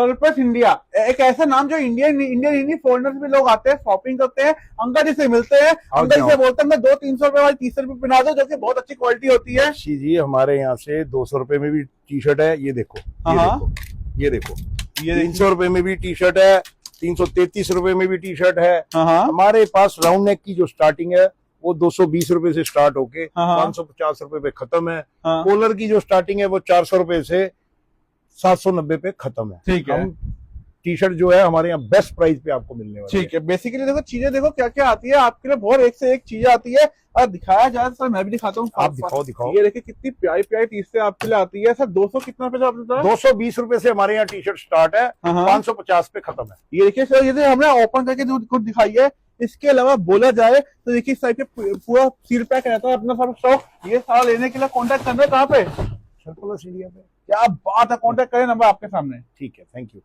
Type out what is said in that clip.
Purpose India एक ऐसा नाम जो इंडियन इंडियन फॉरेनर्स भी लोग आते हैं, शॉपिंग करते हैं, अंकल जी से मिलते हैं, अंकल जी से बोलते हैं मैं 200-300 रुपए वाली टी शर्ट भी पहना दो, जो कि बहुत अच्छी क्वालिटी होती है। जी हमारे यहाँ से 200 रुपए में भी टी शर्ट है, ये देखो, ये देखो, ये 300 रुपए में भी टी शर्ट है, 333 रुपए में भी टी शर्ट है। हमारे पास राउंड नेक की जो स्टार्टिंग है वो 220 रुपए से स्टार्ट होके 550 रुपए पे खत्म है। कॉलर की जो स्टार्टिंग है वो 400 रुपए से 790 पे खत्म है। ठीक है। टी शर्ट जो है हमारे यहाँ बेस्ट प्राइस पे आपको मिलने वाली है। ठीक है। बेसिकली देखो चीजें देखो क्या क्या आती है आपके लिए, बहुत एक से एक चीजें आती है। और दिखाया जाए सर, मैं भी दिखाता हूँ, आप दिखाओ। ये देखिए कितनी प्यारी प्यारी टी शर्ट आपके लिए आती है। सर 200 कितना पैसा आपने बताया? 220 रुपए से हमारे यहाँ टी शर्ट स्टार्ट है, 550 पे खत्म है। ये देखिए सर, ये हमने ओपन करके खुद दिखाई है। इसके अलावा बोला जाए तो देखिए इस टाइप के पूरा सील पैक रहता है अपना सब स्टॉक। ये सारा लेने के लिए कॉन्टेक्ट करना है कहाँ पे? सर्कुलर इंडिया पे। क्या बात है, कॉन्टेक्ट करें, नंबर आपके सामने। ठीक है, थैंक यू।